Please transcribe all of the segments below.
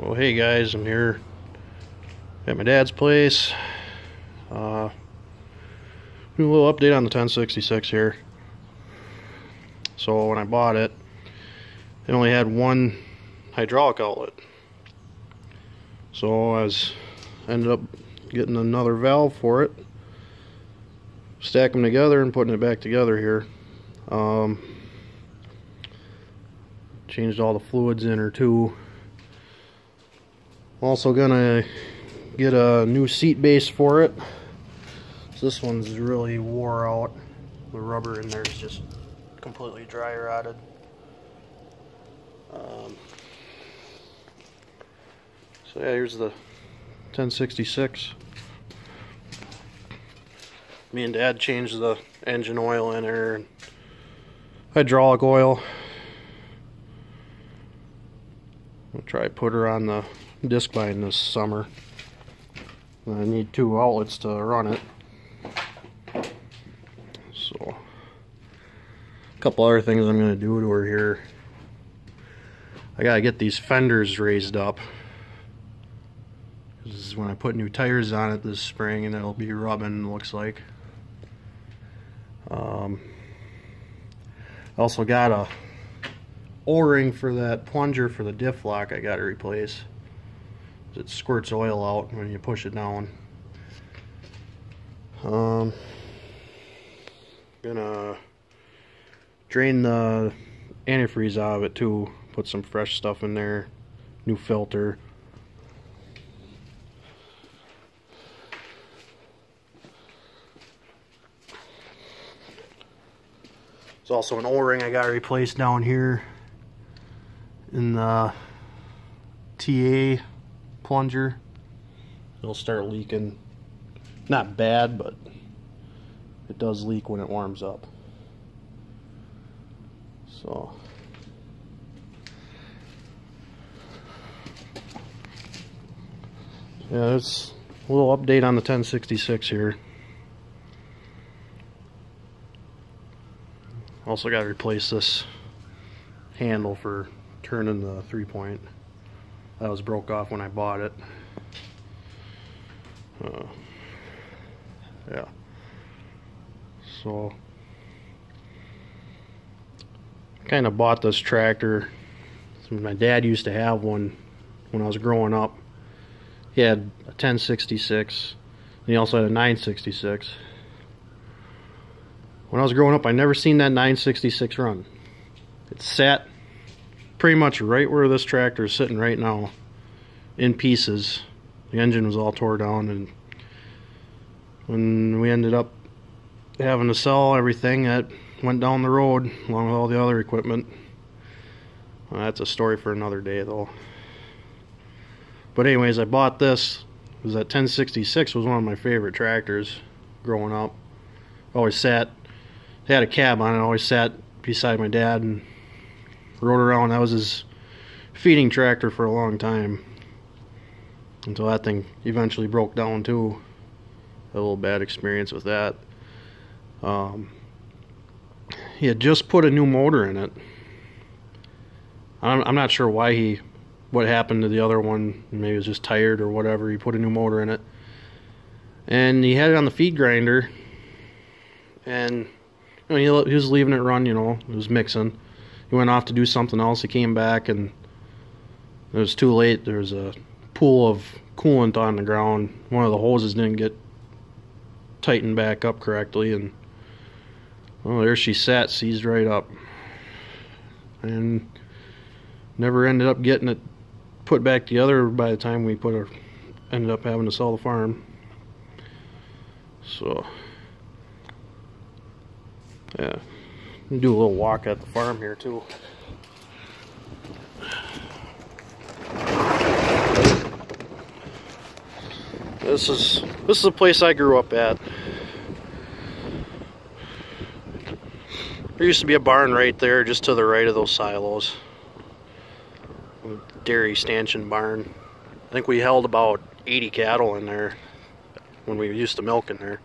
Well, hey guys, I'm here at my dad's place. Do a little update on the 1066 here. So when I bought it, it only had one hydraulic outlet. So I ended up getting another valve for it, stack them together and putting it back together here. Changed all the fluids in her too. Also gonna get a new seat base for it. So this one's really wore out. The rubber in there is just completely dry rotted. So yeah, here's the 1066. Me and Dad changed the engine oil in there and hydraulic oil. I'll try to put her on the disc bind this summer. I need two outlets to run it. So, a couple other things I'm going to do to her here. I got to get these fenders raised up. This is when I put new tires on it this spring, and it'll be rubbing, looks like. I also got a O-ring for that plunger for the diff lock I got to replace. It squirts oil out when you push it down. Gonna drain the antifreeze out of it too. Put some fresh stuff in there. New filter. There's also an O-ring I got to replace down here in the TA plunger. It'll start leaking. Not bad, but it does leak when it warms up. So yeah, it's a little update on the 1066 here. Also got to replace this handle for turning the 3-point. That was broke off when I bought it. Yeah. So, kind of bought this tractor. My dad used to have one when I was growing up. He had a 1066, and he also had a 966. When I was growing up, I never seen that 966 run. It sat pretty much right where this tractor is sitting right now, in pieces. The engine was all tore down, and when we ended up having to sell everything, that went down the road along with all the other equipment. Well, that's a story for another day though. But anyways, I bought this because that 1066 was one of my favorite tractors growing up. Always sat, it had a cab on it, I always sat beside my dad and rode around. That was his feeding tractor for a long time, until that thing eventually broke down too. A little bad experience with that. He had just put a new motor in it. I'm not sure what happened to the other one. Maybe it was just tired or whatever. He put a new motor in it, and he had it on the feed grinder, and he was leaving it run. It was mixing. He went off to do something else. He came back and it was too late. There was a pool of coolant on the ground. One of the hoses didn't get tightened back up correctly, and well, there she sat, seized right up, and never ended up getting it put back together by the time we ended up having to sell the farm. So yeah, do a little walk at the farm here too. This is the place I grew up at. There used to be a barn right there just to the right of those silos. Dairy stanchion barn. I think we held about 80 cattle in there when we used to milk in there.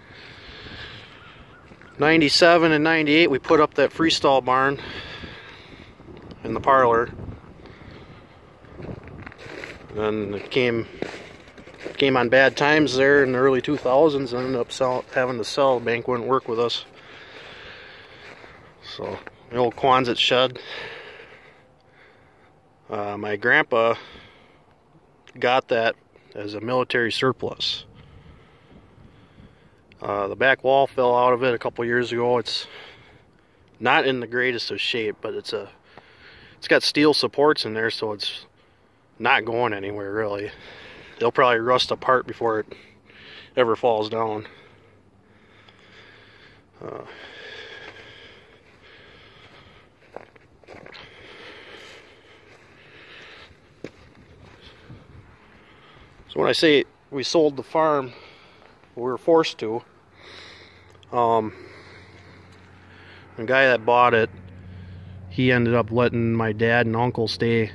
97 and 98 we put up that freestall barn in the parlor. And it came on bad times there in the early 2000s, and ended up having to sell. The bank wouldn't work with us. So the old Quonset shed. My grandpa got that as a military surplus. The back wall fell out of it a couple years ago. It's not in the greatest of shape, but it's got steel supports in there, so it's not going anywhere really. They'll probably rust apart before it ever falls down. So when I say we sold the farm, we were forced to. The guy that bought it, he ended up letting my dad and uncle stay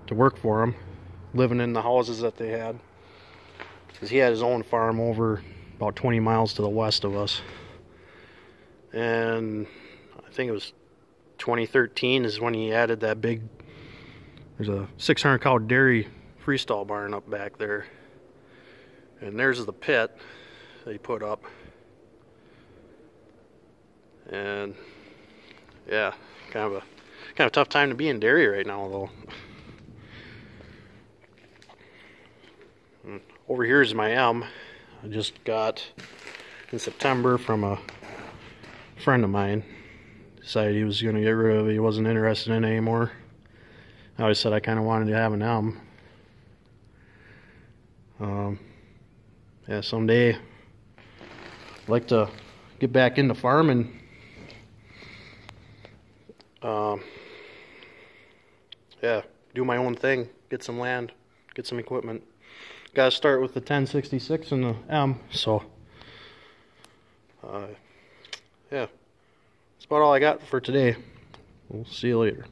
to work for him, living in the houses that they had, because he had his own farm over about 20 miles to the west of us. And I think it was 2013 is when he added that big, there's a 600 cow dairy freestall barn up back there, and there's the pit that he put up. And yeah, kind of a tough time to be in dairy right now though. And over here is my M. I just got in September from a friend of mine. Decided he was going to get rid of it. He wasn't interested in it anymore. I always said I kind of wanted to have an M. Yeah, someday I'd like to get back into farming. Yeah, do my own thing, get some land, get some equipment. Gotta start with the 1066 and the M, so yeah, that's about all I got for today. We'll see you later.